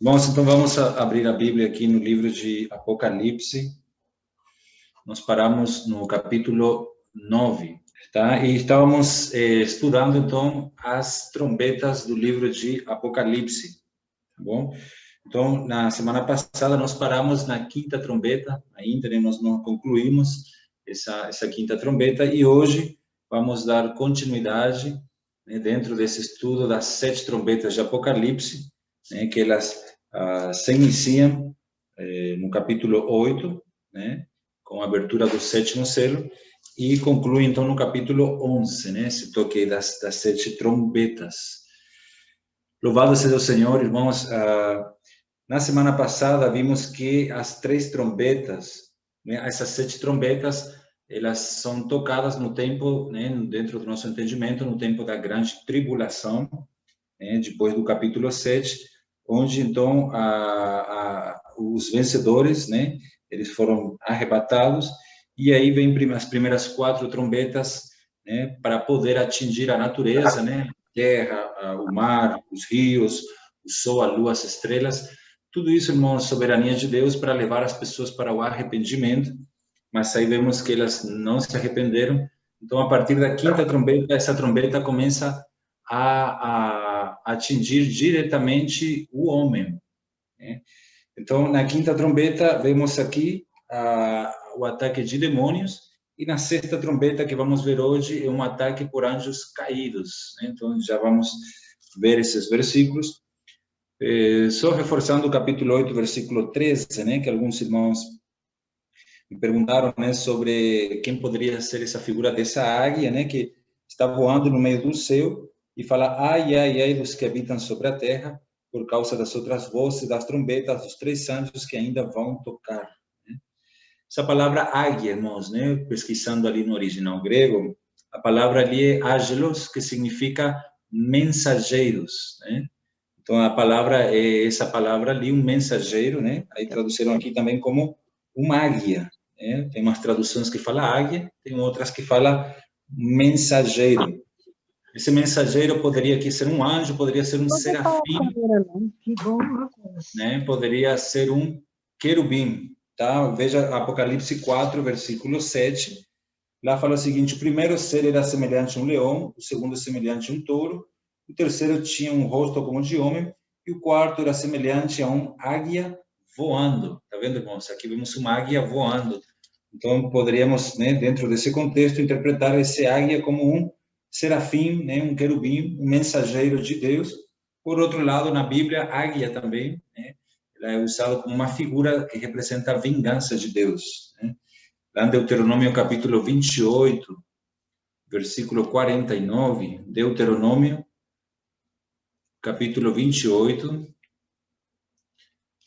Bom, então vamos abrir a Bíblia aqui no livro de Apocalipse. Nós paramos no capítulo 9, tá? E estávamos estudando, então, as trombetas do livro de Apocalipse, tá bom? Então, na semana passada, nós paramos na quinta trombeta, ainda, né? Nós não concluímos essa quinta trombeta, e hoje vamos dar continuidade, né, dentro desse estudo das 7 trombetas de Apocalipse, né, que elas se iniciam no capítulo 8, né, com a abertura do 7º selo, e conclui, então, no capítulo 11, né, esse toque das 7 trombetas. Louvado seja o Senhor, irmãos. Na semana passada, vimos que as 3 trombetas, né, essas 7 trombetas, elas são tocadas no tempo, né, dentro do nosso entendimento, no tempo da grande tribulação, né, depois do capítulo 7, onde, então, os vencedores, né, eles foram arrebatados, e aí vem as primeiras 4 trombetas, né, para poder atingir a natureza, né, a terra, o mar, os rios, o sol, a lua, as estrelas, tudo isso, irmãos, soberania de Deus para levar as pessoas para o arrependimento, mas aí vemos que elas não se arrependeram. Então, a partir da quinta trombeta, essa trombeta começa a atingir diretamente o homem, né? Então, na quinta trombeta, vemos aqui o ataque de demônios, e na sexta trombeta, que vamos ver hoje, é um ataque por anjos caídos, né? Então, já vamos ver esses versículos. Só reforçando o capítulo 8, versículo 13, né, que alguns irmãos me perguntaram, né, sobre quem poderia ser essa figura dessa águia, né, que está voando no meio do céu e fala: ai, ai, ai dos que habitam sobre a terra, por causa das outras vozes, das trombetas, dos 3 anjos que ainda vão tocar. Né? Essa palavra águia, irmãos, né, pesquisando ali no original grego, a palavra ali é ágelos, que significa mensageiros, né? Então, a palavra é essa palavra ali, um mensageiro, né? Aí traduziram aqui também como uma águia, né? Tem umas traduções que fala águia, tem outras que fala mensageiro. Esse mensageiro poderia aqui ser um anjo, poderia ser um serafim, né? Poderia ser um querubim, tá? Veja Apocalipse 4, versículo 7. Lá fala o seguinte: o primeiro ser era semelhante a um leão, o segundo semelhante a um touro, o terceiro tinha um rosto como de homem, e o quarto era semelhante a um águia voando. Tá vendo, irmãos? Aqui vemos uma águia voando. Então, poderíamos, né, dentro desse contexto, interpretar esse águia como um serafim, né, um querubim, um mensageiro de Deus. Por outro lado, na Bíblia, águia também, né, ela é usada como uma figura que representa a vingança de Deus, né? Lá em Deuteronômio capítulo 28, versículo 49, Deuteronômio capítulo 28,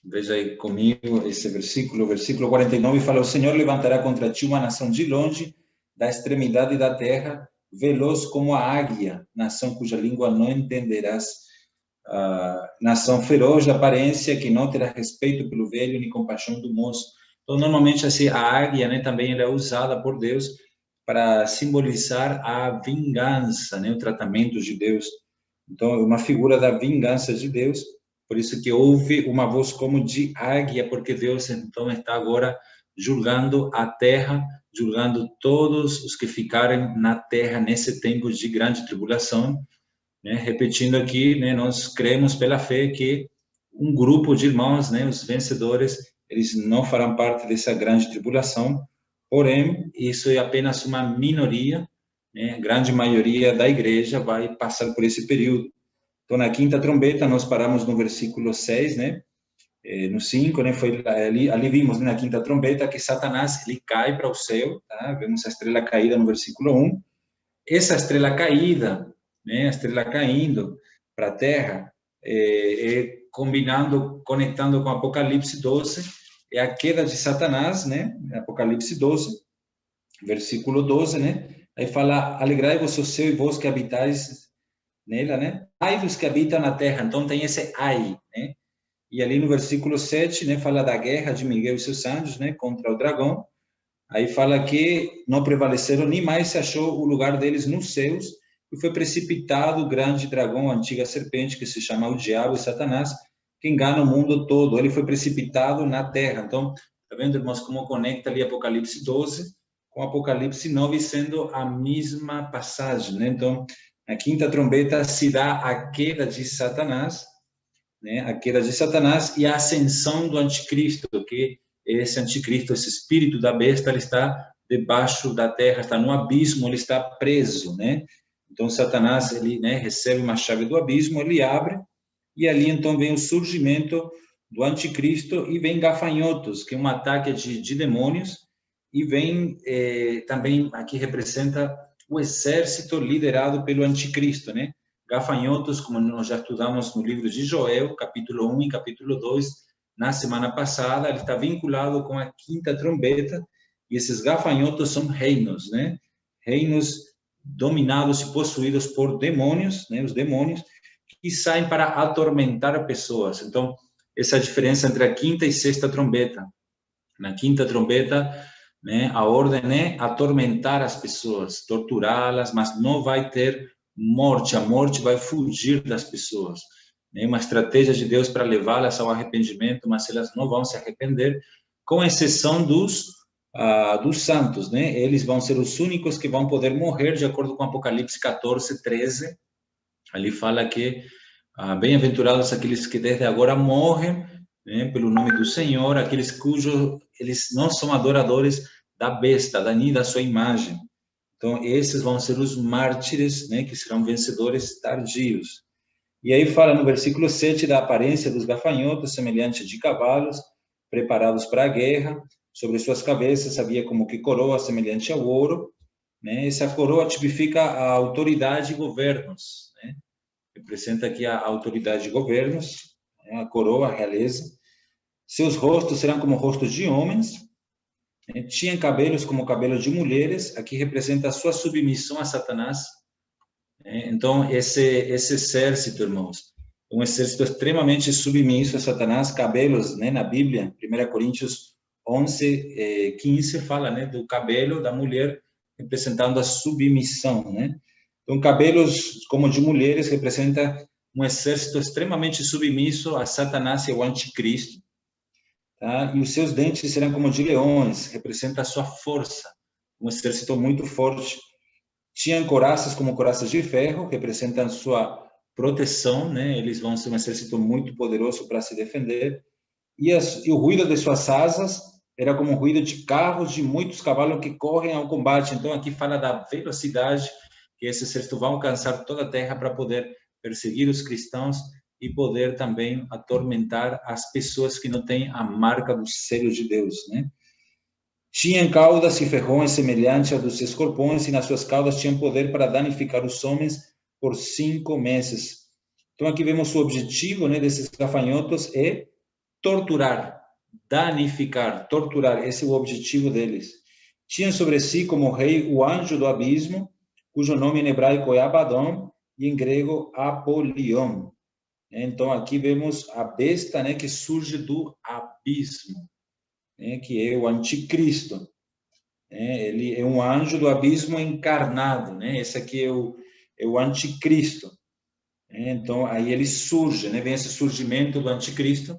veja aí comigo esse versículo, versículo 49 fala: o Senhor levantará contra ti uma nação de longe, da extremidade da terra, veloz como a águia, nação cuja língua não entenderás, nação feroz de aparência, que não terá respeito pelo velho, nem compaixão do moço. Então, normalmente, assim, a águia, né, também ela é usada por Deus para simbolizar a vingança, né, o tratamento de Deus. Então, é uma figura da vingança de Deus, por isso que houve uma voz como de águia, porque Deus, então, está agora julgando a terra, julgando todos os que ficarem na terra nesse tempo de grande tribulação, né? Repetindo aqui, né, nós cremos pela fé que um grupo de irmãos, né, os vencedores, eles não farão parte dessa grande tribulação, porém, isso é apenas uma minoria, né? A grande maioria da igreja vai passar por esse período. Então, na quinta trombeta, nós paramos no versículo 6, né? No 5, né, foi ali vimos, né, na quinta trombeta, que Satanás, ele cai para o céu, tá? Vemos a estrela caída no versículo 1. Essa estrela caída, né, a estrela caindo para a Terra, combinando, conectando com Apocalipse 12, é a queda de Satanás, né? Apocalipse 12, versículo 12, né? Aí fala: alegrai-vos o céu e vós que habitais nela, né? Ai dos que habitam na terra. Então tem esse ai, né? E ali no versículo 7, né, fala da guerra de Miguel e seus anjos, né, contra o dragão. Aí fala que não prevaleceram, nem mais se achou o lugar deles nos céus, e foi precipitado o grande dragão, a antiga serpente, que se chama o diabo e Satanás, que engana o mundo todo. Ele foi precipitado na terra. Então, está vendo, irmãos, como conecta ali Apocalipse 12 com Apocalipse 9, sendo a mesma passagem, né? Então, na quinta trombeta se dá a queda de Satanás, né? A queda de Satanás e a ascensão do anticristo, que esse anticristo, esse espírito da besta, ele está debaixo da terra, está no abismo, ele está preso, né? Então, Satanás, ele, né, recebe uma chave do abismo, ele abre, e ali, então, vem o surgimento do anticristo e vem gafanhotos, que é um ataque de demônios, e vem também, aqui representa o exército liderado pelo anticristo, né? Gafanhotos, como nós já estudamos no livro de Joel, capítulo 1 e capítulo 2, na semana passada, ele está vinculado com a quinta trombeta, e esses gafanhotos são reinos, né? Reinos dominados e possuídos por demônios, né? Os demônios, que saem para atormentar pessoas. Então, essa é a diferença entre a quinta e sexta trombeta. Na quinta trombeta, né, a ordem é atormentar as pessoas, torturá-las, mas não vai ter morte, a morte vai fugir das pessoas. É uma estratégia de Deus para levá-las ao arrependimento, mas elas não vão se arrepender, com exceção dos santos, né? Eles vão ser os únicos que vão poder morrer, de acordo com Apocalipse 14, 13. Ali fala que bem-aventurados aqueles que desde agora morrem, né, pelo nome do Senhor, aqueles cujos eles não são adoradores da besta, nem da sua imagem. Então, esses vão ser os mártires, né, que serão vencedores tardios. E aí fala no versículo 7 da aparência dos gafanhotos, semelhante de cavalos, preparados para a guerra. Sobre suas cabeças havia como que coroa semelhante ao ouro, né? Essa coroa tipifica a autoridade e governos, né? Representa aqui a autoridade de governos, né? A coroa, a realeza. Seus rostos serão como rostos de homens, né? Tinham cabelos como cabelos de mulheres, aqui representa a sua submissão a Satanás. Então, esse exército, irmãos, um exército extremamente submisso a Satanás, cabelos, né, na Bíblia, 1 Coríntios 11, 15, fala, né, do cabelo da mulher representando a submissão, né? Então, cabelos como de mulheres representa um exército extremamente submisso a Satanás e ao anticristo, tá? E os seus dentes serão como de leões, representa a sua força, um exército muito forte. Tinham couraças como couraças de ferro, representam sua proteção, né? Eles vão ser um exército muito poderoso para se defender. E o ruído de suas asas era como o ruído de carros de muitos cavalos que correm ao combate. Então, aqui fala da velocidade que esse exército vai alcançar toda a terra para poder perseguir os cristãos e poder também atormentar as pessoas que não têm a marca do selo de Deus, né? Tinham caudas e ferrões semelhantes a dos escorpiões, e nas suas caudas tinham poder para danificar os homens por 5 meses. Então, aqui vemos o objetivo, né, desses gafanhotos é torturar, danificar, torturar. Esse é o objetivo deles. Tinham sobre si como rei o anjo do abismo, cujo nome em hebraico é Abaddon e em grego Apolion. Então, aqui vemos a besta, né, que surge do abismo, né, que é o anticristo. Ele é um anjo do abismo encarnado, né? Esse aqui é o anticristo. Então, aí ele surge, né? Vem esse surgimento do anticristo,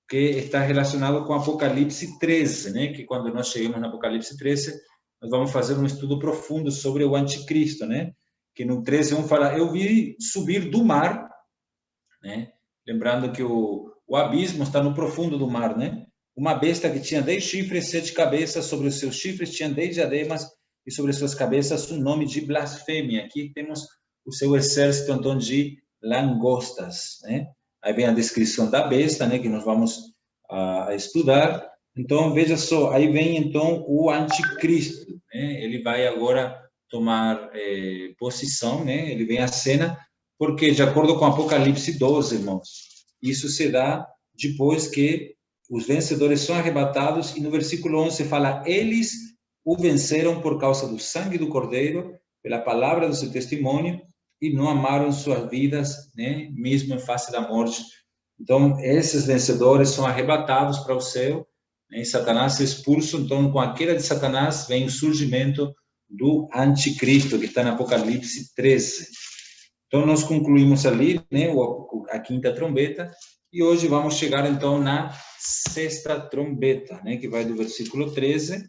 que está relacionado com Apocalipse 13, né? Que quando nós chegamos no Apocalipse 13, nós vamos fazer um estudo profundo sobre o anticristo, né? Que no 13 vamos falar, eu vi subir do mar, né? Lembrando que o abismo está no profundo do mar, né? Uma besta que tinha 10 chifres, 7 cabeças, sobre os seus chifres tinha 10 diademas, e sobre suas cabeças um nome de blasfêmia. Aqui temos o seu exército, então, de langostas, né? Aí vem a descrição da besta, né, que nós vamos a estudar. Então, veja só, aí vem, então, o anticristo, né? Ele vai agora tomar posição, né? Ele vem à cena, porque, de acordo com Apocalipse 12, irmãos, isso se dá depois que os vencedores são arrebatados, e no versículo 11 fala, eles o venceram por causa do sangue do Cordeiro, pela palavra do seu testemunho, e não amaram suas vidas, né, mesmo em face da morte. Então, esses vencedores são arrebatados para o céu, né, e Satanás é expulso. Então, com a queda de Satanás, vem o surgimento do anticristo, que está no Apocalipse 13. Então, nós concluímos ali, né, a quinta trombeta, E hoje vamos chegar, então, na sexta trombeta, né, que vai do versículo 13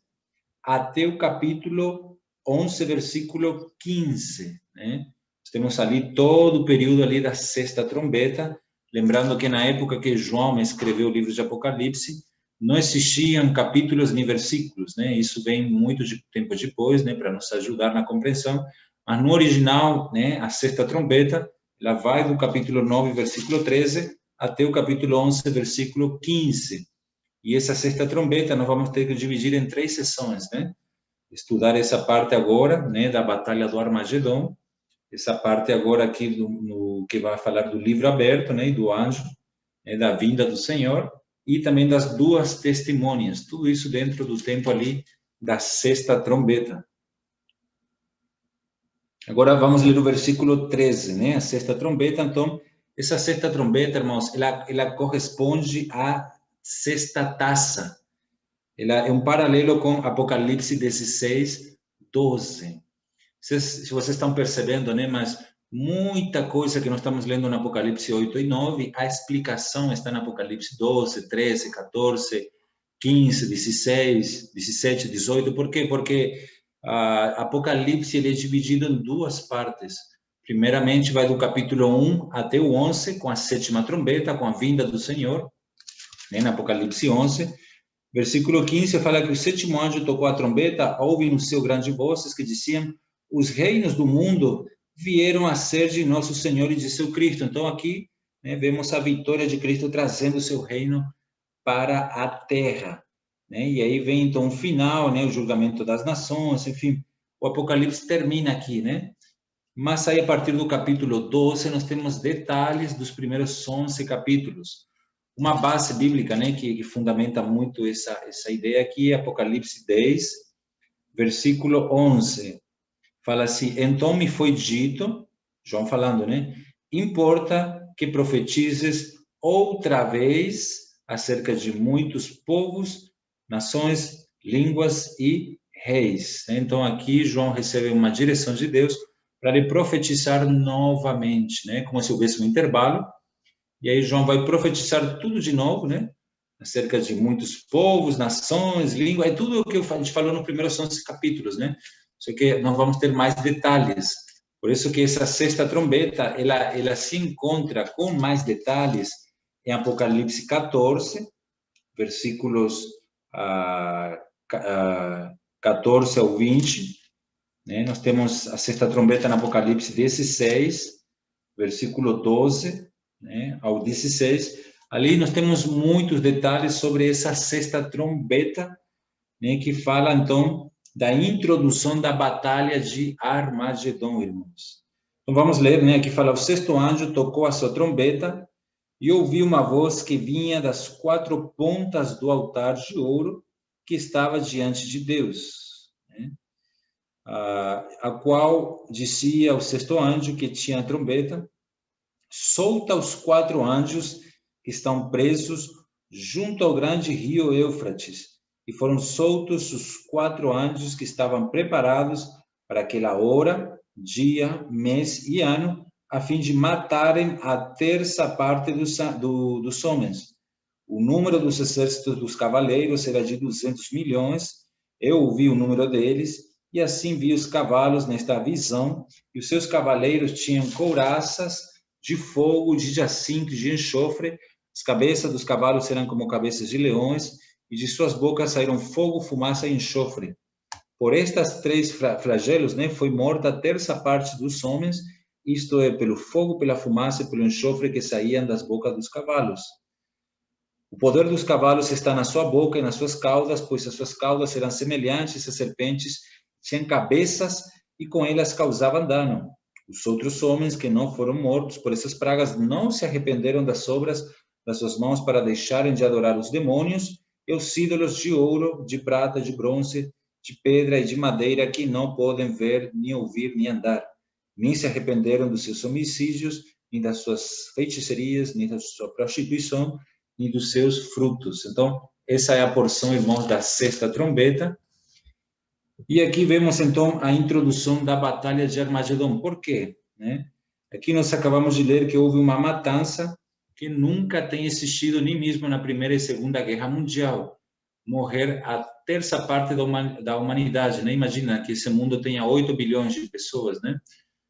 até o capítulo 11, versículo 15, né? Temos ali todo o período ali da sexta trombeta, lembrando que na época que João escreveu o livro de Apocalipse, não existiam capítulos nem versículos, né? Isso vem muito de tempo depois, né, para nos ajudar na compreensão, mas no original, né, a sexta trombeta, ela vai do capítulo 9, versículo 13, até o capítulo 11, versículo 15. E essa sexta trombeta nós vamos ter que dividir em 3 sessões, né? Estudar essa parte agora, né, da batalha do Armagedon, essa parte agora aqui no que vai falar do livro aberto, né, e do anjo, né, da vinda do Senhor, e também das 2 testemunhas, tudo isso dentro do tempo ali da sexta trombeta. Agora vamos ler o versículo 13, né, a sexta trombeta. Então, essa sexta trombeta, irmãos, ela corresponde à sexta taça. Ela é um paralelo com Apocalipse 16, 12. Se vocês estão percebendo, né, mas muita coisa que nós estamos lendo no Apocalipse 8 e 9, a explicação está no Apocalipse 12, 13, 14, 15, 16, 17, 18. Por quê? Porque Apocalipse ele é dividido em 2 partes. Primeiramente, vai do capítulo 1 até o 11, com a sétima trombeta, com a vinda do Senhor, né, no Apocalipse 11. Versículo 15 fala que o sétimo anjo tocou a trombeta, houve no seu grande vozes que diziam: os reinos do mundo vieram a ser de nosso Senhor e de seu Cristo. Então aqui, né, vemos a vitória de Cristo trazendo o seu reino para a terra, né? E aí vem então o final, né, o julgamento das nações, enfim, o Apocalipse termina aqui, né? Mas aí a partir do capítulo 12 nós temos detalhes dos primeiros 11 capítulos. Uma base bíblica, né, que fundamenta muito essa ideia aqui é Apocalipse 10, versículo 11. Fala assim: então me foi dito, João falando, né? Importa que profetizes outra vez acerca de muitos povos, nações, línguas e reis. Então aqui João recebe uma direção de Deus para ele profetizar novamente, né? Como se houvesse um intervalo. E aí João vai profetizar tudo de novo, né? Acerca de muitos povos, nações, línguas, é tudo o que a gente falou no primeiro 11 capítulos, né? Só que nós vamos ter mais detalhes. Por isso que essa sexta trombeta, ela se encontra com mais detalhes em Apocalipse 14, versículos 14 ao 20, né? Nós temos a sexta trombeta no Apocalipse 16, versículo 12, né, ao 16. Ali nós temos muitos detalhes sobre essa sexta trombeta, né, que fala, então, da introdução da batalha de Armagedon, irmãos. Então, vamos ler, né, aqui fala: o sexto anjo tocou a sua trombeta e ouvi uma voz que vinha das 4 pontas do altar de ouro que estava diante de Deus, né, a qual dizia ao sexto anjo que tinha a trombeta: solta os 4 anjos que estão presos junto ao grande rio Éufrates. E foram soltos os 4 anjos que estavam preparados para aquela hora, dia, mês e ano, a fim de matarem a terça parte dos homens. O número dos exércitos dos cavaleiros era de 200 milhões. Eu ouvi o número deles, e assim vi os cavalos nesta visão, e os seus cavaleiros tinham couraças de fogo, de jacinto, de enxofre. As cabeças dos cavalos eram como cabeças de leões, e de suas bocas saíram fogo, fumaça e enxofre. Por estas 3 flagelos, né, foi morta a terça parte dos homens, isto é, pelo fogo, pela fumaça e pelo enxofre que saíam das bocas dos cavalos. O poder dos cavalos está na sua boca e nas suas caudas, pois as suas caudas eram semelhantes a serpentes, tinham cabeças e com elas causavam dano. Os outros homens que não foram mortos por essas pragas não se arrependeram das obras das suas mãos para deixarem de adorar os demônios e os ídolos de ouro, de prata, de bronze, de pedra e de madeira que não podem ver, nem ouvir, nem andar. Nem se arrependeram dos seus homicídios, nem das suas feiticerias, nem da sua prostituição, e dos seus frutos. Então, essa é a porção, irmãos, da sexta trombeta. E aqui vemos, então, a introdução da batalha de Armagedon. Por quê? Né? Aqui nós acabamos de ler que houve uma matança que nunca tem existido, nem mesmo na Primeira e Segunda Guerra Mundial. Morrer a terça parte da humanidade, né? Imagina que esse mundo tenha 8 bilhões de pessoas, né?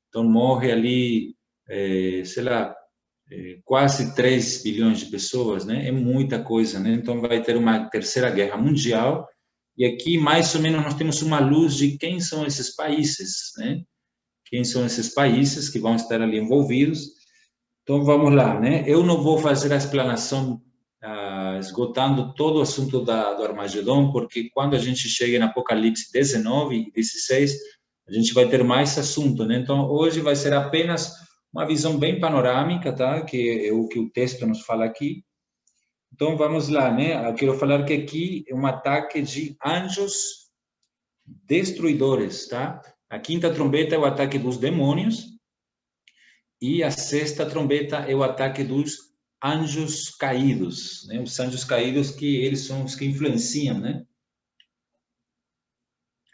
Então morre ali, sei lá, quase 3 bilhões de pessoas, né? É muita coisa, né? Então vai ter uma terceira guerra mundial, e aqui mais ou menos nós temos uma luz de quem são esses países, né? Quem são esses países que vão estar ali envolvidos. Então vamos lá, né? Eu não vou fazer a explanação esgotando todo o assunto do Armagedon, porque quando a gente chega em Apocalipse 19 e 16, a gente vai ter mais assunto, né? Então hoje vai ser apenas uma visão bem panorâmica, tá? Que é o que o texto nos fala aqui. Então vamos lá, né? Eu quero falar que aqui é um ataque de anjos destruidores, tá? A quinta trombeta é o ataque dos demônios e a sexta trombeta é o ataque dos anjos caídos, né? Os anjos caídos que eles são os que influenciam, né?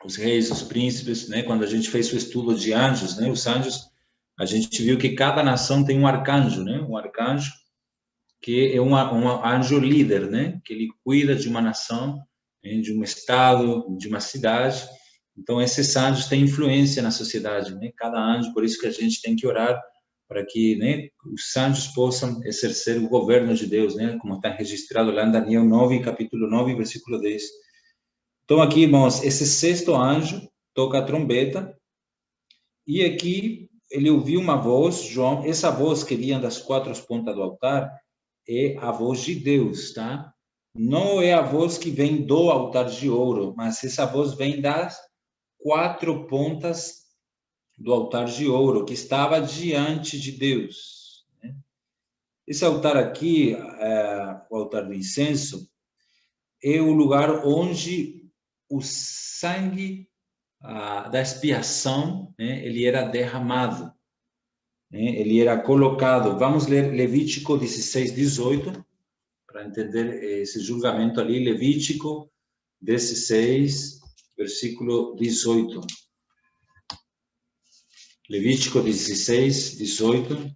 Os reis, os príncipes, né? Quando a gente fez o estudo de anjos, né? Os anjos, a gente viu que cada nação tem um arcanjo, né? Um arcanjo que é um anjo líder, né? Que ele cuida de uma nação, né? De um estado, de uma cidade. Então esses anjos têm influência na sociedade, né? Cada anjo, por isso que a gente tem que orar para que, né, os anjos possam exercer o governo de Deus, né, como está registrado lá em Daniel 9, capítulo 9, versículo 10. Então aqui, irmãos, esse sexto anjo toca a trombeta, e aqui ele ouviu uma voz, João, essa voz que vinha das quatro pontas do altar é a voz de Deus, tá? Não é a voz que vem do altar de ouro, mas essa voz vem das quatro pontas do altar de ouro que estava diante de Deus. Né? Esse altar aqui, o altar do incenso, é o lugar onde o sangue da expiação, né, ele era derramado, né, ele era colocado. Vamos ler Levítico 16, 18, para entender esse julgamento ali. Levítico 16, versículo 18. Levítico 16, 18.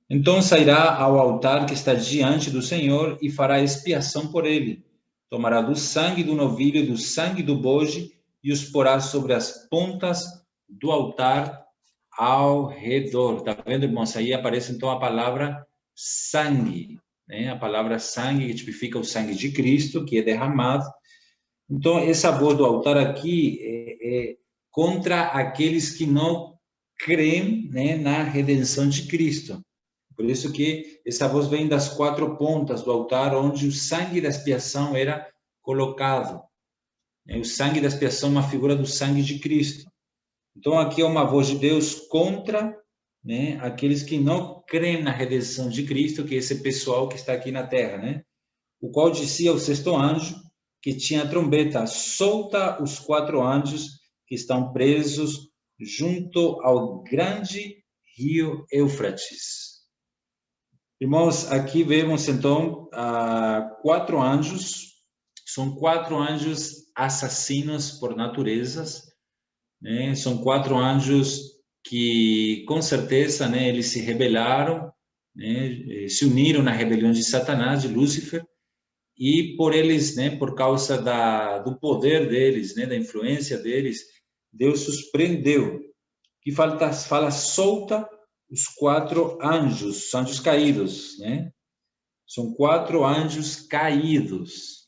Então sairá ao altar que está diante do Senhor e fará expiação por ele. Tomará do sangue do novilho e do sangue do bode e os porá sobre as pontas do altar ao redor. Tá vendo, irmãos? Aí aparece então a palavra sangue, né? A palavra sangue que tipifica o sangue de Cristo, que é derramado. Então, essa voz do altar aqui é contra aqueles que não creem, né, na redenção de Cristo. Por isso que essa voz vem das quatro pontas do altar, onde o sangue da expiação era colocado. O sangue da expiação é uma figura do sangue de Cristo. Então, aqui é uma voz de Deus contra, né, aqueles que não creem na redenção de Cristo, que é esse pessoal que está aqui na terra, né? O qual dizia ao sexto anjo, que tinha a trombeta: solta os quatro anjos que estão presos junto ao grande rio Éufrates. Irmãos, aqui vemos então quatro anjos. São quatro anjos assassinos por naturezas, né? São quatro anjos que, com certeza, né, eles se rebelaram, né, se uniram na rebelião de Satanás, de Lúcifer, e por eles, né, por causa do poder deles, né, da influência deles, Deus os prendeu. Que fala solta os quatro anjos, anjos caídos, né? São quatro anjos caídos.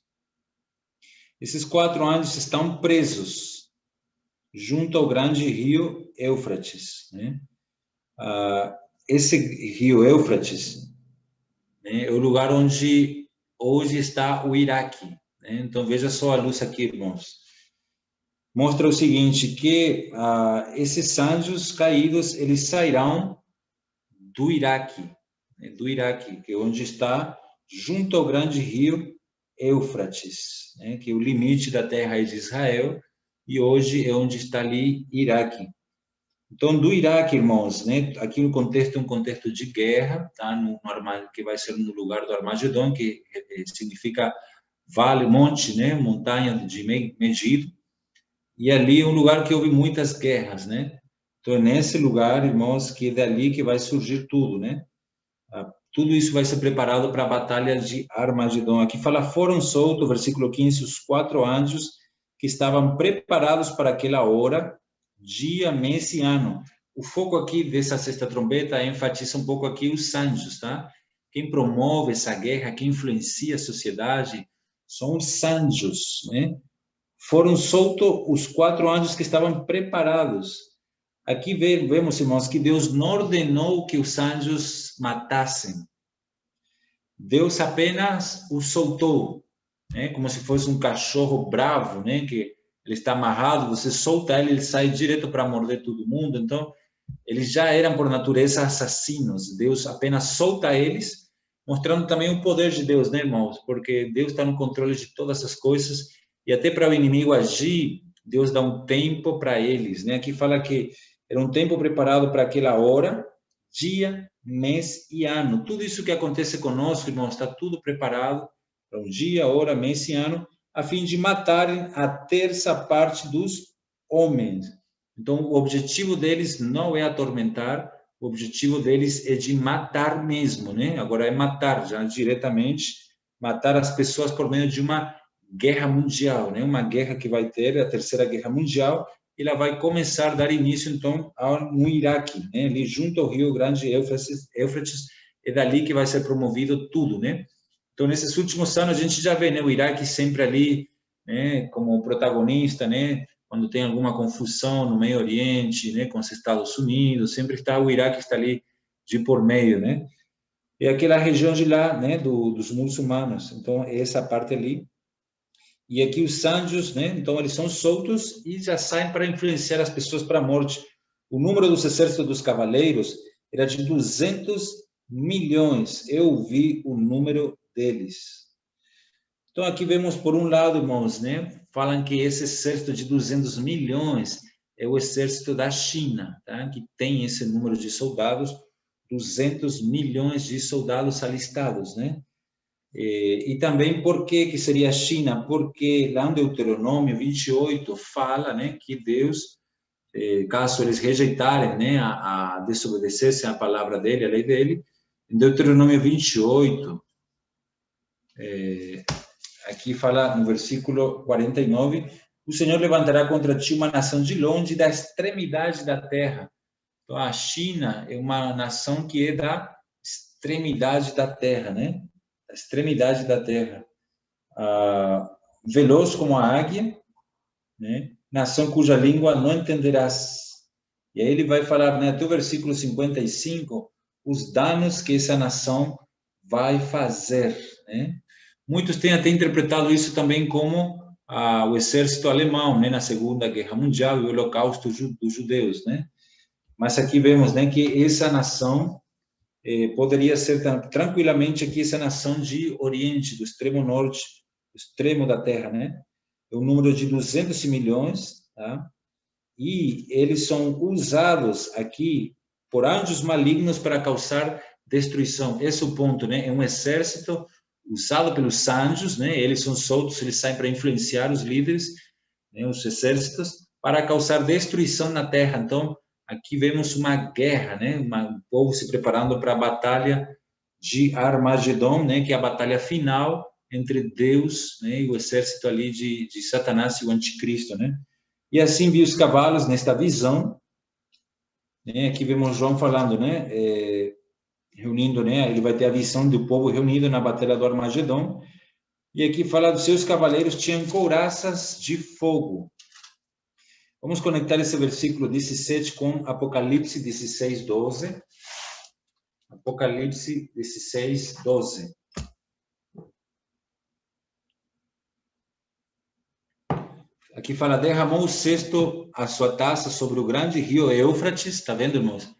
Esses quatro anjos estão presos junto ao grande rio Éufrates, né? Esse rio Éufrates, né, é o lugar onde hoje está o Iraque, né? Então veja só a luz aqui, irmãos. Mostra o seguinte, que esses anjos caídos, eles sairão do Iraque, né? Do Iraque, que é onde está junto ao grande rio Éufrates, né? Que é o limite da terra de Israel, e hoje é onde está ali Iraque. Então, do Iraque, irmãos, né? Aqui no contexto é um contexto de guerra, tá? Que vai ser no lugar do Armagedon, que significa vale, monte, né? Montanha de Megido. E ali é um lugar que houve muitas guerras, né? Então, é nesse lugar, irmãos, que é dali que vai surgir tudo, né? Tudo isso vai ser preparado para a batalha de Armagedon. Aqui fala, foram soltos, versículo 15, os 4 anjos que estavam preparados para aquela hora, dia, mês e ano. O foco aqui dessa sexta trombeta enfatiza um pouco aqui os anjos, tá? Quem promove essa guerra, quem influencia a sociedade, são os anjos, né? Foram soltos os 4 anjos que estavam preparados. Aqui vemos, irmãos, que Deus não ordenou que os anjos matassem. Deus apenas os soltou, né? Como se fosse um cachorro bravo, né? Que ele está amarrado, você solta ele, ele sai direto para morder todo mundo. Então, eles já eram por natureza assassinos. Deus apenas solta eles, mostrando também o poder de Deus, né, irmãos? Porque Deus está no controle de todas as coisas e até para o inimigo agir, Deus dá um tempo para eles, né? Aqui fala que era um tempo preparado para aquela hora, dia, mês e ano. Tudo isso que acontece conosco, irmãos, está tudo preparado para um dia, hora, mês e ano, a fim de matarem a terça parte dos homens. Então, o objetivo deles não é atormentar, o objetivo deles é de matar mesmo, né? Agora é matar, já diretamente, matar as pessoas por meio de uma guerra mundial, né? Uma guerra que vai ter, a Terceira Guerra Mundial, ela vai começar a dar início, então, no Iraque, né? Ali junto ao Rio Grande Éufrates, é dali que vai ser promovido tudo, né? Então, nesses últimos anos, a gente já vê, né? O Iraque sempre ali, né? Como protagonista, né? Quando tem alguma confusão no Meio Oriente, né? Com os Estados Unidos, sempre está o Iraque está ali de por meio, né? E aquela região de lá, né? Dos muçulmanos. Então, essa parte ali. E aqui os anjos, né? Então eles são soltos e já saem para influenciar as pessoas para a morte. O número dos exércitos dos cavaleiros era de 200 milhões. Eu vi o número deles. Então aqui vemos por um lado, irmãos, né? Falam que esse exército de 200 milhões é o exército da China, tá? Que tem esse número de soldados, 200 milhões de soldados alistados, né? E também por que seria a China? Porque lá em Deuteronômio 28 fala, né, que Deus, caso eles rejeitarem, né, a desobedecessem a palavra dele, a lei dele, em Deuteronômio 28, aqui fala no versículo 49, o Senhor levantará contra ti uma nação de longe da extremidade da terra. Então, a China é uma nação que é da extremidade da terra, né? Da extremidade da terra. Veloz como a águia, né? Nação cuja língua não entenderás. E aí ele vai falar, né, até o versículo 55, os danos que essa nação vai fazer, né? Muitos têm até interpretado isso também como o exército alemão, né, na Segunda Guerra Mundial e o holocausto dos judeus, né? Mas aqui vemos, né, que essa nação poderia ser tranquilamente aqui essa nação de Oriente, do extremo norte, do extremo da Terra, né? É um número de 200 milhões, tá? E eles são usados aqui por anjos malignos para causar destruição. Esse é o ponto, né? É um exército usado pelos anjos, né? Eles são soltos, eles saem para influenciar os líderes, né? Os exércitos, para causar destruição na terra. Então, aqui vemos uma guerra, né? Um povo se preparando para a batalha de Armagedon, né? Que é a batalha final entre Deus, né? E o exército ali de Satanás e o anticristo, né? E assim vi os cavalos nesta visão, né? Aqui vemos João falando, né? Reunindo, né? Ele vai ter a visão do povo reunido na batalha do Armagedon. E aqui fala dos seus cavaleiros tinham couraças de fogo. Vamos conectar esse versículo 17 com Apocalipse 16, 12. Apocalipse 16, 12. Aqui fala, derramou o cesto a sua taça sobre o grande rio Éufrates. Está vendo, irmãos?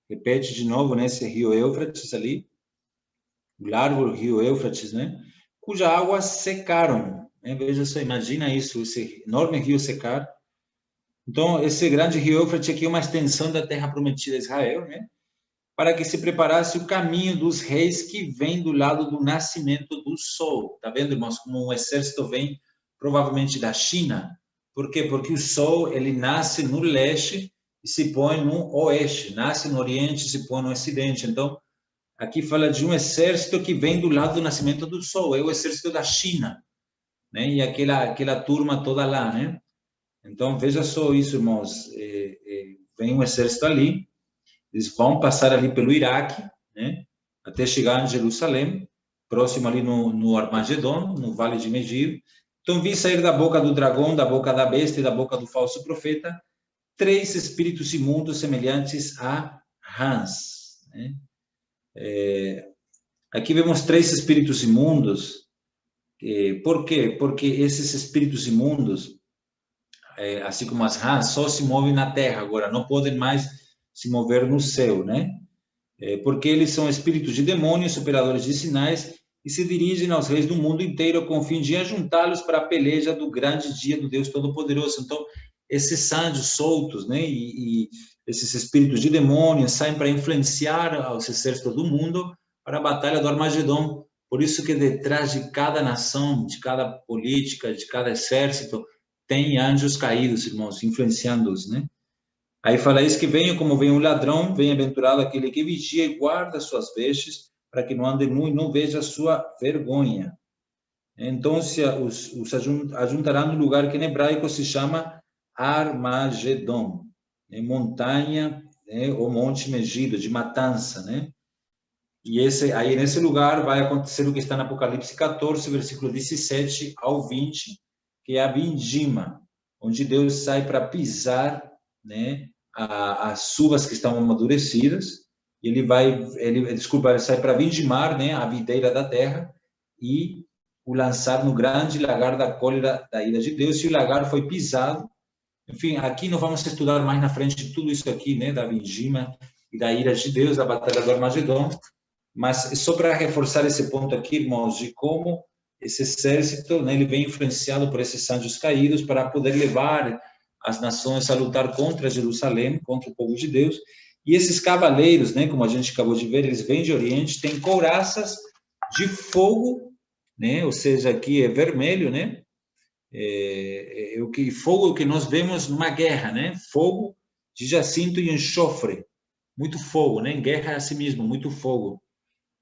Repete de novo, né? Esse rio Éufrates ali. O largo rio Éufrates, né? Cuja águas secaram. Né? Veja só, imagina isso, esse enorme rio secar. Então, esse grande rio Éufrates aqui é uma extensão da terra prometida a Israel, né? Para que se preparasse o caminho dos reis que vem do lado do nascimento do sol. Está vendo, irmãos, como um exército vem provavelmente da China? Por quê? Porque o sol, ele nasce no leste e se põe no oeste, nasce no oriente e se põe no ocidente. Então, aqui fala de um exército que vem do lado do nascimento do sol, é o exército da China, né? E aquela turma toda lá, né? Então, veja só isso, irmãos. Vem um exército ali, eles vão passar ali pelo Iraque, né? Até chegar em Jerusalém, próximo ali no Armagedon, no Vale de Megiddo. Então, vi sair da boca do dragão, da boca da besta e da boca do falso profeta, 3 espíritos imundos semelhantes a rãs, né? Aqui vemos 3 espíritos imundos. Por quê? Porque esses espíritos imundos, assim como as rãs, só se movem na terra agora, não podem mais se mover no céu, né? Porque eles são espíritos de demônios, operadores de sinais, e se dirigem aos reis do mundo inteiro com o fim de ajuntá-los para a peleja do grande dia do Deus Todo-Poderoso. Então, esses anjos soltos, né, e esses espíritos de demônios saem para influenciar os exércitos do mundo para a batalha do Armagedon. Por isso que detrás de cada nação, de cada política, de cada exército, tem anjos caídos, irmãos, influenciando-os, né? Aí fala isso que venha como vem um ladrão, bem-aventurado aquele que vigia e guarda suas vestes, para que não ande nu e não veja sua vergonha. Então se os ajuntarão no lugar que em hebraico se chama Armagedon, né? Montanha, né? Ou Monte Megido, de matança, né? E aí nesse lugar vai acontecer o que está no Apocalipse 14, versículo 17 ao 20, que é a vindima, onde Deus sai para pisar, né, as uvas que estão amadurecidas. Ele sai para vindimar, né, a videira da terra e o lançar no grande lagar da cólera da ira de Deus. E o lagar foi pisado. Enfim, aqui nós vamos estudar mais na frente de tudo isso aqui, né, da vindima e da ira de Deus, da batalha do Armagedon. Mas só para reforçar esse ponto aqui, irmãos, de como esse exército, né, ele vem influenciado por esses anjos caídos para poder levar as nações a lutar contra Jerusalém, contra o povo de Deus. E esses cavaleiros, né, como a gente acabou de ver, eles vêm de Oriente, têm couraças de fogo, né, ou seja, aqui é vermelho, né, fogo que nós vemos numa guerra, né, fogo de jacinto e enxofre, muito fogo, né, em guerra é assim mesmo, muito fogo.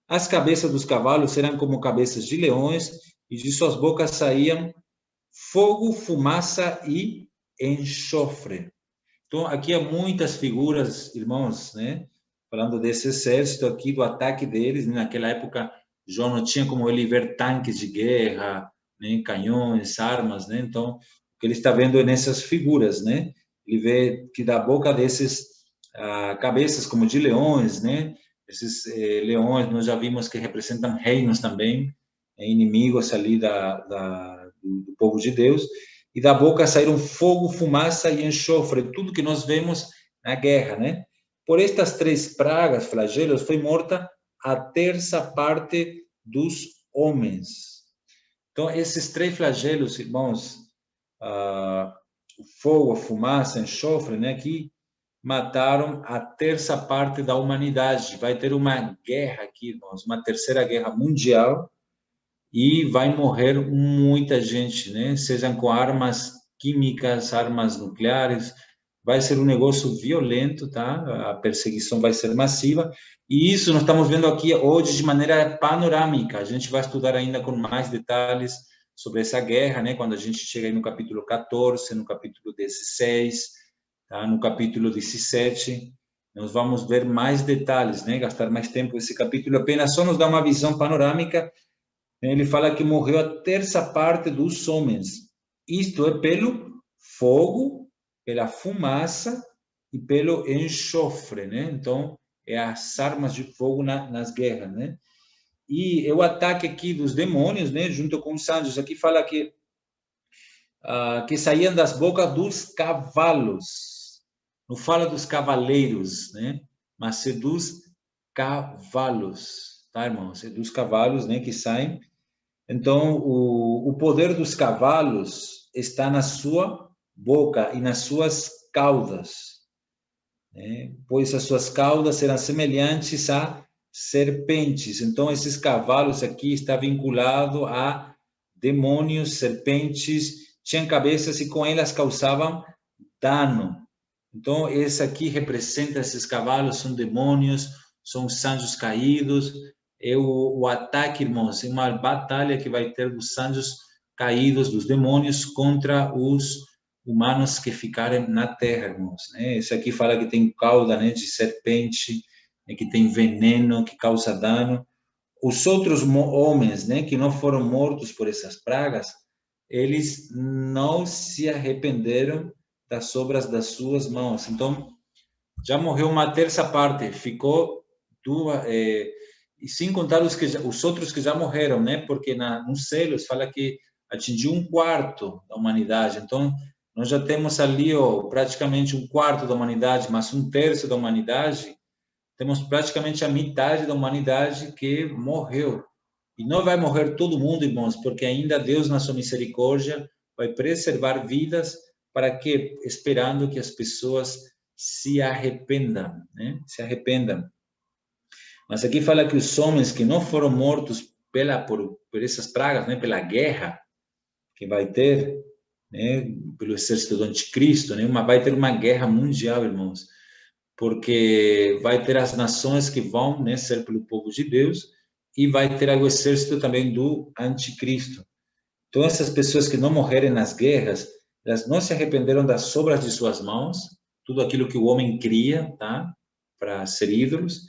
As cabeças dos cavalos serão como cabeças de leões, e de suas bocas saíam fogo, fumaça e enxofre. Então, aqui há muitas figuras, irmãos, né? Falando desse exército aqui, do ataque deles. Naquela época, João não tinha como ele ver tanques de guerra, né? Canhões, armas, né? Então, o que ele está vendo é nessas figuras, né? Ele vê que da boca desses cabeças como de leões, né? Esses leões, nós já vimos que representam reinos também, inimigos ali do povo de Deus, e da boca saíram fogo, fumaça e enxofre, tudo que nós vemos na guerra, né? Por estas 3 pragas, flagelos, foi morta a terça parte dos homens. Então, esses 3 flagelos, irmãos, o fogo, a fumaça, enxofre, né? Que mataram a terça parte da humanidade. Vai ter uma guerra aqui, irmãos, uma terceira guerra mundial, e vai morrer muita gente, né? Sejam com armas químicas, armas nucleares. Vai ser um negócio violento, tá? A perseguição vai ser massiva. E isso nós estamos vendo aqui hoje de maneira panorâmica. A gente vai estudar ainda com mais detalhes sobre essa guerra, né? Quando a gente chega aí no capítulo 14, no capítulo 16, tá? No capítulo 17, nós vamos ver mais detalhes, né? Gastar mais tempo. Esse capítulo apenas só nos dá uma visão panorâmica. Ele fala que morreu a terça parte dos homens. Isto é pelo fogo, pela fumaça e pelo enxofre, né? Então, é as armas de fogo nas guerras, né? E o ataque aqui dos demônios, né? Junto com os anjos. Aqui fala que saíam das bocas dos cavalos. Não fala dos cavaleiros, né? Mas é dos cavalos, tá, irmãos? É dos cavalos, né? Que saem. Então, o poder dos cavalos está na sua boca e nas suas caudas, né? Pois as suas caudas serão semelhantes a serpentes. Então, esses cavalos aqui estão vinculados a demônios, serpentes, tinham cabeças e com elas causavam dano. Então, esse aqui representa esses cavalos, são demônios, são os anjos caídos. É o ataque, irmãos, é uma batalha que vai ter dos anjos caídos, dos demônios, contra os humanos que ficarem na terra, irmãos. Né? Esse aqui fala que tem cauda, né, de serpente, né, que tem veneno, que causa dano. Os outros homens, né, que não foram mortos por essas pragas, eles não se arrependeram das obras das suas mãos. Então, já morreu uma terça parte, ficou duas, e sem contar os outros que já morreram, né? Porque nos céus fala que atingiu um quarto da humanidade. Então, nós já temos ali praticamente um quarto da humanidade, mas um terço da humanidade, temos praticamente a metade da humanidade que morreu. E não vai morrer todo mundo, irmãos, porque ainda Deus, na sua misericórdia, vai preservar vidas para que, esperando que as pessoas se arrependam, né? Se arrependam. Mas aqui fala que os homens que não foram mortos por essas pragas, né? Pela guerra que vai ter, né? Pelo exército do anticristo, né? Vai ter uma guerra mundial, irmãos, porque vai ter as nações que vão, né, ser pelo povo de Deus, e vai ter o exército também do anticristo. Então, essas pessoas que não morrerem nas guerras, elas não se arrependeram das obras de suas mãos, tudo aquilo que o homem cria, tá? Para ser ídolos,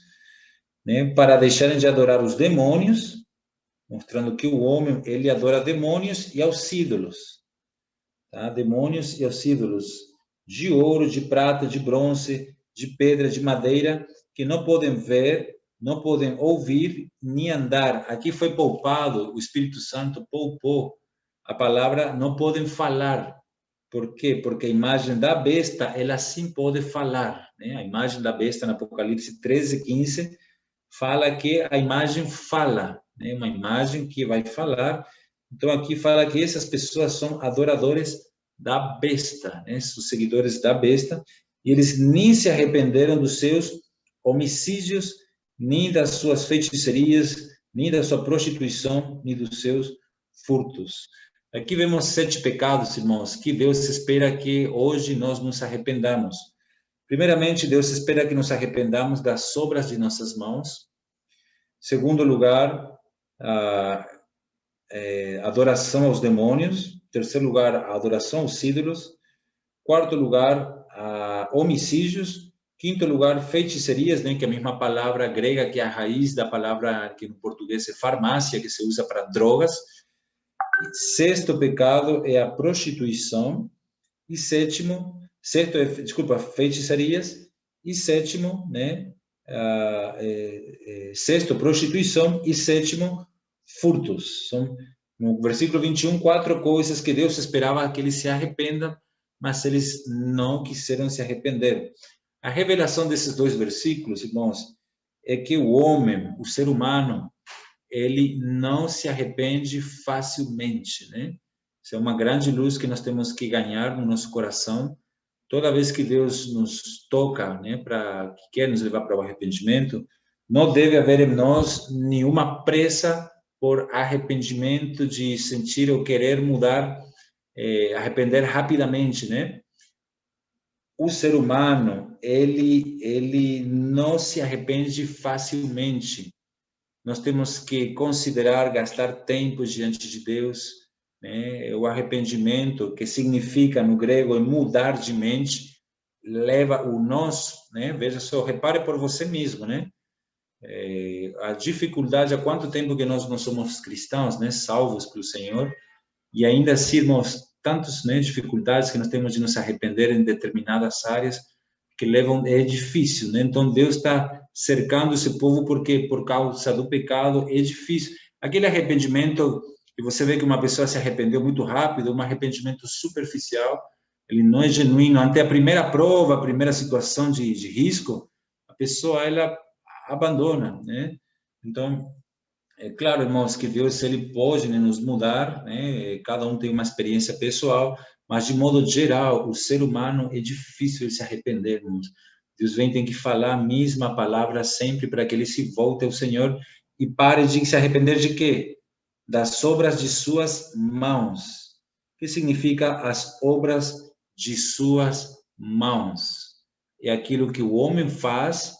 né? Para deixarem de adorar os demônios, mostrando que o homem, ele adora demônios e aos ídolos, tá? Demônios e aos ídolos de ouro, de prata, de bronze, de pedra, de madeira, que não podem ver, não podem ouvir, nem andar. Aqui foi poupado, o Espírito Santo poupou a palavra, não podem falar. Por quê? Porque a imagem da besta, ela sim pode falar, né? A imagem da besta, no Apocalipse 13:15, fala que a imagem fala, né? Uma imagem que vai falar. Então, aqui fala que essas pessoas são adoradores da besta, né? Os seguidores da besta, e eles nem se arrependeram dos seus homicídios, nem das suas feiticerias, nem da sua prostituição, nem dos seus furtos. Aqui vemos 7 pecados, irmãos, que Deus espera que hoje nós nos arrependamos. Primeiramente, Deus espera que nos arrependamos das obras de nossas mãos. Segundo lugar, adoração aos demônios. Terceiro lugar, a adoração aos ídolos. Quarto lugar, homicídios. Quinto lugar, feiticerias, né, que é a mesma palavra grega que é a raiz da palavra que no português é farmácia, que se usa para drogas. Sexto pecado é a prostituição. E feiticerias. E sétimo, né, sexto, prostituição. E sétimo, furtos. São, no versículo 21, 4 coisas que Deus esperava que eles se arrependam, mas eles não quiseram se arrepender. A revelação desses 2 versículos, irmãos, é que o homem, o ser humano, ele não se arrepende facilmente, né? Isso é uma grande luz que nós temos que ganhar no nosso coração. Toda vez que Deus nos toca, né, que quer nos levar para o arrependimento, não deve haver em nós nenhuma pressa por arrependimento, de sentir ou querer mudar, arrepender rapidamente, né? O ser humano, ele não se arrepende facilmente. Nós temos que considerar, gastar tempo diante de Deus, né? O arrependimento, que significa no grego mudar de mente, leva o nós, né? Veja só, repare por você mesmo, né? A dificuldade, há quanto tempo que nós não somos cristãos, né? Salvos pelo Senhor, e ainda assim nós tantas, né, dificuldades que nós temos de nos arrepender em determinadas áreas que levam, é difícil, né? Então Deus está cercando esse povo porque por causa do pecado é difícil. Aquele arrependimento que você vê que uma pessoa se arrependeu muito rápido, um arrependimento superficial, ele não é genuíno. Ante a primeira prova, a primeira situação de risco, a pessoa ela abandona, né? Então é claro, irmãos, que Deus ele pode, né, nos mudar, né? Cada um tem uma experiência pessoal, mas de modo geral, o ser humano é difícil ele se arrepender, irmãos. Deus tem que falar a mesma palavra sempre para que ele se volte ao Senhor e pare de se arrepender de quê? Das obras de suas mãos. O que significa as obras de suas mãos? é aquilo que o homem faz,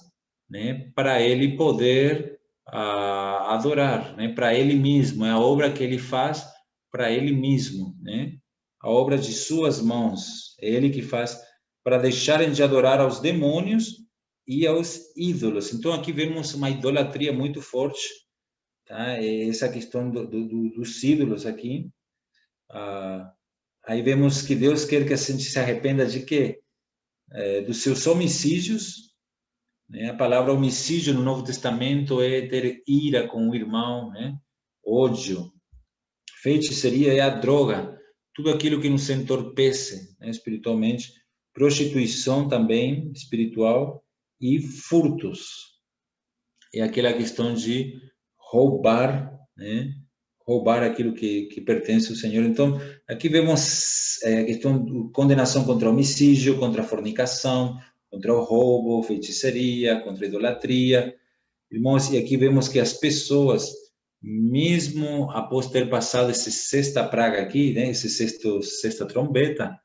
né, para ele poder adorar, né, para ele mesmo, é a obra que ele faz para ele mesmo, né, a obra de suas mãos, é ele que faz para deixarem de adorar aos demônios e aos ídolos. Então aqui vemos uma idolatria muito forte, tá? Essa questão dos ídolos aqui. Aí vemos que Deus quer que a gente se arrependa de quê? Dos seus homicídios, né? A palavra homicídio no Novo Testamento é ter ira com o irmão, né? Ódio. Feitiçaria é a droga, tudo aquilo que nos entorpece, né, espiritualmente. Prostituição também, espiritual. E furtos. É aquela questão de roubar, né? Roubar aquilo que pertence ao Senhor. Então, aqui vemos a questão de condenação contra o homicídio, contra a fornicação, contra o roubo, feitiçaria, contra a idolatria. Irmãos, e aqui vemos que as pessoas, mesmo após ter passado essa sexta praga aqui, né, esse sexta trombeta,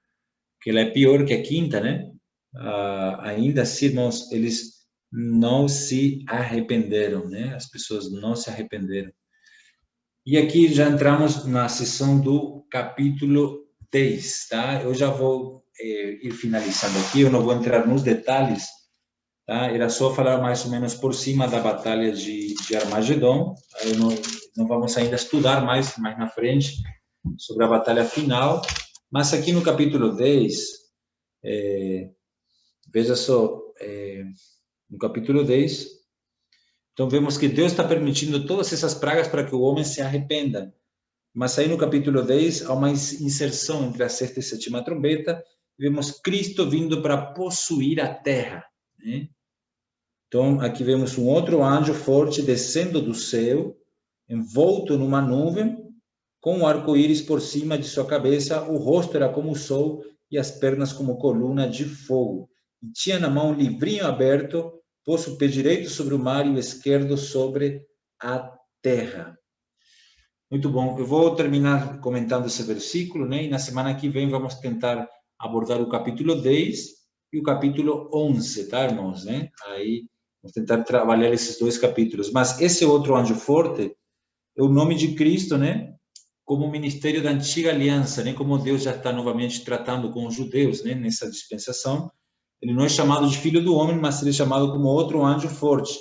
que ela é pior que a quinta, né? Ainda assim, irmãos, eles não se arrependeram, né? As pessoas não se arrependeram. E aqui já entramos na sessão do capítulo 10, tá? Eu já vou ir finalizando aqui, eu não vou entrar nos detalhes, tá? Era só falar mais ou menos por cima da batalha de Armagedon. Eu não vamos ainda estudar mais na frente sobre a batalha final, mas aqui no capítulo 10, veja só, no capítulo 10, então vemos que Deus está permitindo todas essas pragas para que o homem se arrependa. Mas aí no capítulo 10 há uma inserção entre a sexta e a sétima trombeta, e vemos Cristo vindo para possuir a terra, né? Então aqui vemos um outro anjo forte descendo do céu, envolto numa nuvem, com um arco-íris por cima de sua cabeça, o rosto era como o sol e as pernas como coluna de fogo. E tinha na mão um livrinho aberto, pôs o pé direito sobre o mar e o esquerdo sobre a terra. Muito bom. Eu vou terminar comentando esse versículo, né? E na semana que vem vamos tentar abordar o capítulo 10 e o capítulo 11, tá, irmãos, né? Aí vamos tentar trabalhar esses dois capítulos. Mas esse outro anjo forte é o nome de Cristo, né? Como ministério da antiga aliança, né? Como Deus já está novamente tratando com os judeus, né? Nessa dispensação. Ele não é chamado de filho do homem, mas ele é chamado como outro anjo forte.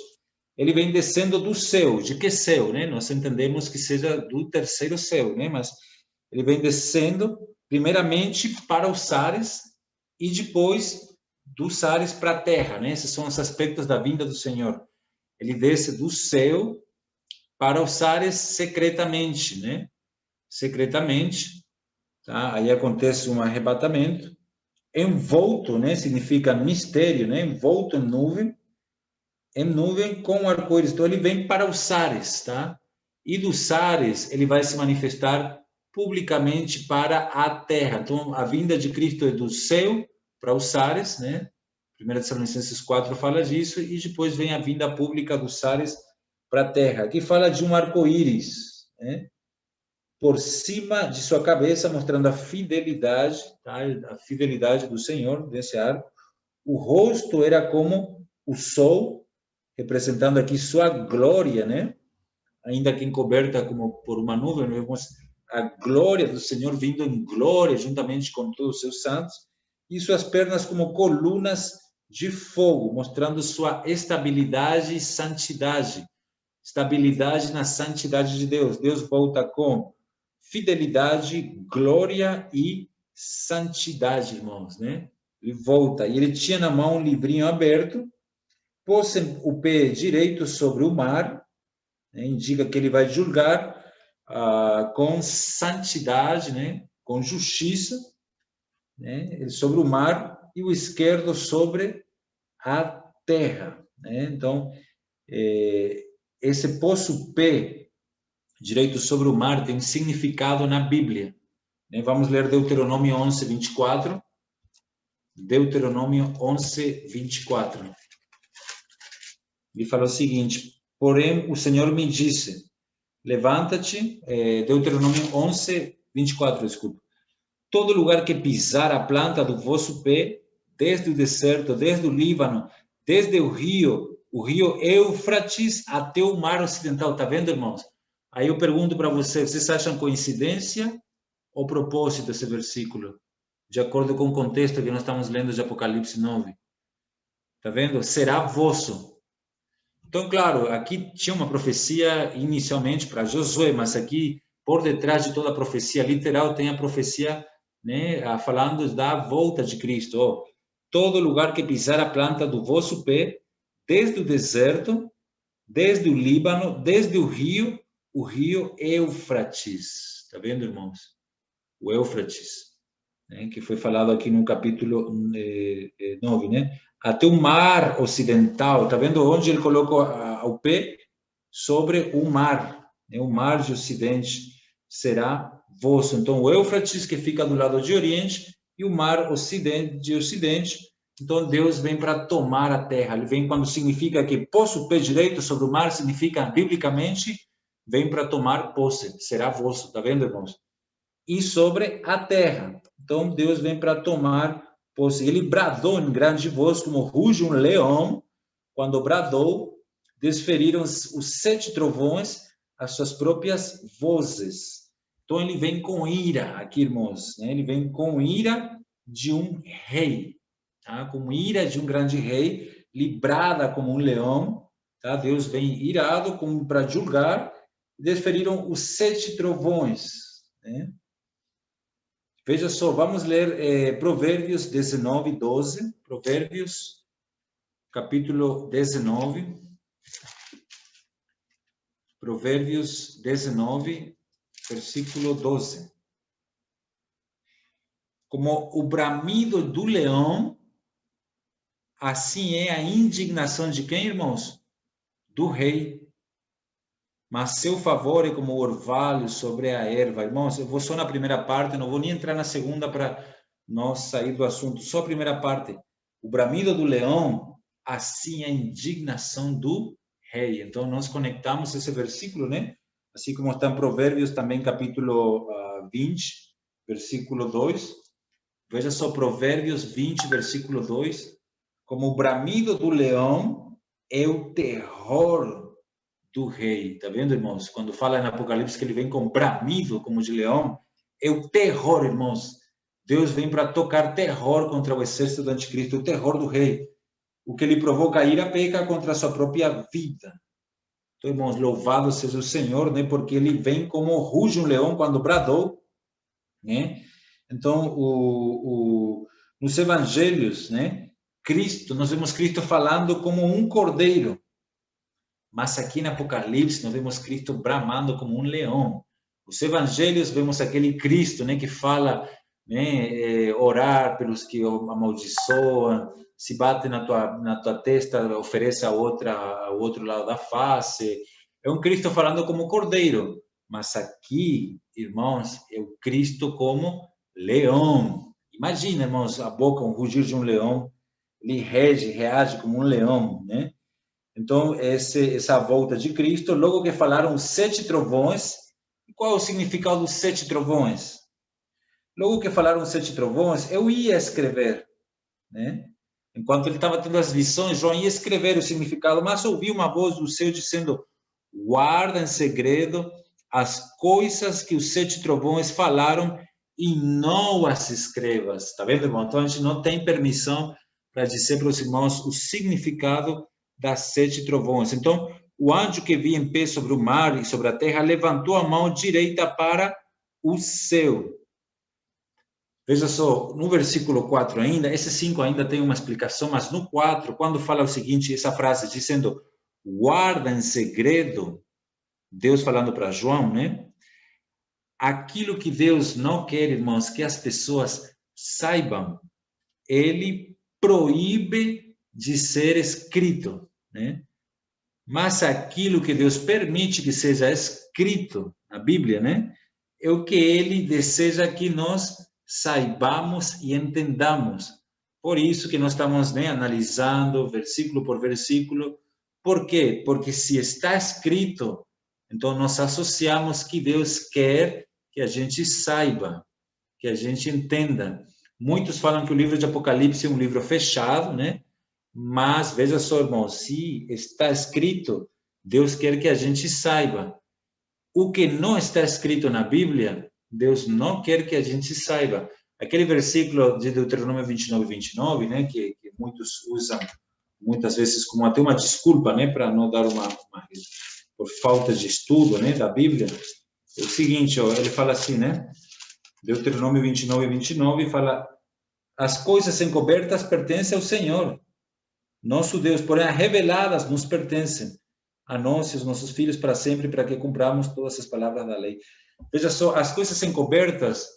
Ele vem descendo do céu. De que céu, né? Nós entendemos que seja do terceiro céu, né? Mas ele vem descendo primeiramente para os ares e depois dos ares para a terra, né? Esses são os aspectos da vinda do Senhor. Ele desce do céu para os ares secretamente, né? Secretamente, tá? Aí acontece um arrebatamento. Envolto, né? Significa mistério, né? Envolto em nuvem com arco-íris. Então ele vem para os ares, tá? E dos ares ele vai se manifestar publicamente para a terra. Então a vinda de Cristo é do céu para os ares, né? 1 Tessalonicenses 4 fala disso, e depois vem a vinda pública dos ares para a terra. Aqui fala de um arco-íris, né? Por cima de sua cabeça, mostrando a fidelidade, tá? A fidelidade do Senhor desse arco. O rosto era como o sol, representando aqui sua glória, né? Ainda que encoberta como por uma nuvem, vemos a glória do Senhor vindo em glória juntamente com todos os seus santos, e suas pernas como colunas de fogo, mostrando sua estabilidade e santidade. Estabilidade na santidade de Deus. Deus volta com fidelidade, glória e santidade, irmãos, né? Ele volta, e ele tinha na mão um livrinho aberto, pôs o pé direito sobre o mar, né? Indica que ele vai julgar com santidade, né? Com justiça, né? Sobre o mar, e o esquerdo sobre a terra, né? Então, esse pôs o pé direito sobre o mar tem significado na Bíblia, né? Vamos ler Deuteronômio 11, 24. Deuteronômio 11, 24. Ele fala o seguinte: porém o Senhor me disse, levanta-te, Deuteronômio 11, 24, desculpa. Todo lugar que pisar a planta do vosso pé, desde o deserto, desde o Líbano, desde o rio Éufrates até o mar ocidental. Está vendo, irmãos? Aí eu pergunto para vocês acham coincidência ou propósito esse versículo? De acordo com o contexto que nós estamos lendo de Apocalipse 9. Está vendo? Será vosso. Então, claro, aqui tinha uma profecia inicialmente para Josué, mas aqui, por detrás de toda a profecia literal, tem a profecia, né, falando da volta de Cristo. Oh, todo lugar que pisar a planta do vosso pé, desde o deserto, desde o Líbano, desde o rio Éufrates. Está vendo, irmãos? O Éufrates, né, que foi falado aqui no capítulo 9, né? Até o mar ocidental, está vendo onde ele colocou o pé? Sobre o mar, né? O mar de ocidente será vosso. Então, o Éufrates, que fica do lado de oriente, e o mar de ocidente. Então, Deus vem para tomar a terra. Ele vem quando significa que pôs o pé direito sobre o mar, significa, biblicamente, vem para tomar posse, será vosso. Está vendo, irmãos? E sobre a terra. Então, Deus vem para tomar posse. Ele bradou em grande voz, como ruge um leão. Quando bradou, desferiram os 7 trovões as suas próprias vozes. Então, ele vem com ira, aqui, irmãos, né? Ele vem com ira de um rei, tá? Com ira de um grande rei, librada como um leão, tá? Deus vem irado como para julgar, desferiram os 7 trovões, né? Veja só, vamos ler Provérbios 19, 12. Provérbios, capítulo 19. Provérbios 19, versículo 12. Como o bramido do leão, assim é a indignação de quem, irmãos? Do rei. Mas seu favor é como o orvalho sobre a erva. Irmãos, eu vou só na primeira parte, não vou nem entrar na segunda para nós sair do assunto. Só a primeira parte. O bramido do leão, assim é a indignação do rei. Então, nós conectamos esse versículo, né? Assim como está em Provérbios, também capítulo 20, versículo 2. Veja só, Provérbios 20, versículo 2. Como o bramido do leão é o terror do rei. Tá vendo, irmãos? Quando fala em Apocalipse que ele vem com bramido como de leão, é o terror, irmãos. Deus vem para tocar terror contra o exército do anticristo, o terror do rei. O que lhe provoca ira peca contra a sua própria vida. Então, irmãos, louvado seja o Senhor, né? Porque ele vem como ruge um leão quando bradou, né? Então, nos evangelhos, né? Cristo, nós vemos Cristo falando como um cordeiro. Mas aqui no Apocalipse, nós vemos Cristo bramando como um leão. Os evangelhos, vemos aquele Cristo, né, que fala, né, orar pelos que amaldiçoam, se bate na tua testa, oferece ao outro lado da face. É um Cristo falando como cordeiro. Mas aqui, irmãos, é o Cristo como leão. Imagina, irmãos, a boca, um rugir de um leão. Ele reage como um leão, né? Então, essa volta de Cristo, logo que falaram os 7 trovões, qual é o significado dos 7 trovões? Logo que falaram os 7 trovões, eu ia escrever, né? Enquanto ele estava tendo as visões, João ia escrever o significado, mas ouvi uma voz do céu dizendo, guarda em segredo as coisas que os 7 trovões falaram e não as escrevas. Está vendo, irmão? Então, a gente não tem permissão para dizer para os irmãos o significado das 7 trovões. Então, o anjo que via em pé sobre o mar e sobre a terra levantou a mão direita para o céu. Veja só, no versículo 4 ainda, esse 5 ainda tem uma explicação, mas no 4, quando fala o seguinte, essa frase dizendo, guarda em segredo, Deus falando para João, né? Aquilo que Deus não quer, irmãos, que as pessoas saibam, ele proíbe de ser escrito, né? Mas aquilo que Deus permite que seja escrito na Bíblia, né? É o que ele deseja que nós saibamos e entendamos. Por isso que nós estamos, né, analisando versículo por versículo. Por quê? Porque se está escrito, então nós associamos que Deus quer que a gente saiba, que a gente entenda. Muitos falam que o livro de Apocalipse é um livro fechado, né? Mas, veja só, irmão, se está escrito, Deus quer que a gente saiba. O que não está escrito na Bíblia, Deus não quer que a gente saiba. Aquele versículo de Deuteronômio 29, né, que muitos usam muitas vezes como até uma desculpa, né, para não dar por falta de estudo, né, da Bíblia. É o seguinte, ó, ele fala assim, né? Deuteronômio 29 fala: as coisas encobertas pertencem ao Senhor, nosso Deus, porém as reveladas nos pertencem a nós e os nossos filhos para sempre, para que cumpramos todas as palavras da lei. Veja só, as coisas encobertas,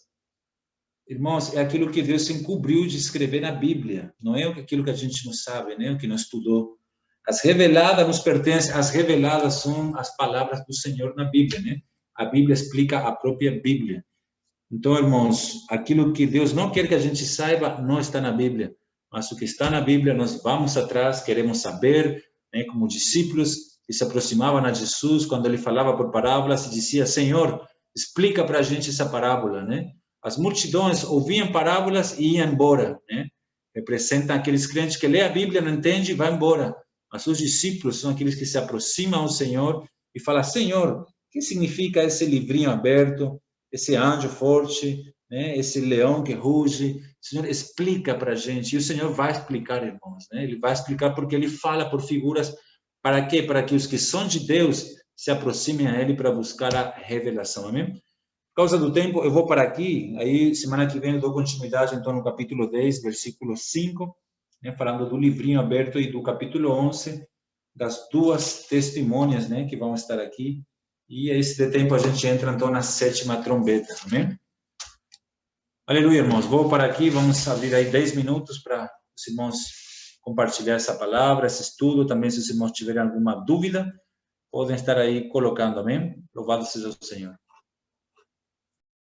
irmãos, é aquilo que Deus encobriu de escrever na Bíblia, não é aquilo que a gente não sabe, né? O que não estudou. As reveladas nos pertencem, as reveladas são as palavras do Senhor na Bíblia, né? A Bíblia explica a própria Bíblia. Então, irmãos, aquilo que Deus não quer que a gente saiba não está na Bíblia, mas o que está na Bíblia nós vamos atrás, queremos saber, né? Como discípulos que se aproximavam a Jesus quando ele falava por parábolas e dizia: Senhor, explica para a gente essa parábola, né? As multidões ouviam parábolas e iam embora, né? Representam aqueles crentes que lê a Bíblia, não entende e vai embora. Mas os discípulos são aqueles que se aproximam ao Senhor e falam: Senhor, o que significa esse livrinho aberto? Esse anjo forte, né? Esse leão que ruge, o Senhor explica para a gente, e o Senhor vai explicar, irmãos, né? Ele vai explicar porque ele fala por figuras, para quê? Para que os que são de Deus se aproximem a ele para buscar a revelação, amém? Por causa do tempo, eu vou para aqui, aí semana que vem eu dou continuidade, então, no capítulo 10, versículo 5, né? Falando do livrinho aberto, e do capítulo 11, das duas testemunhas, né? Que vão estar aqui. E a esse tempo a gente entra então na sétima trombeta, amém? Aleluia, irmãos. Vou para aqui, vamos abrir aí 10 minutos para os irmãos compartilhar essa palavra, esse estudo. Também, se os irmãos tiverem alguma dúvida, podem estar aí colocando, amém? Louvado seja o Senhor.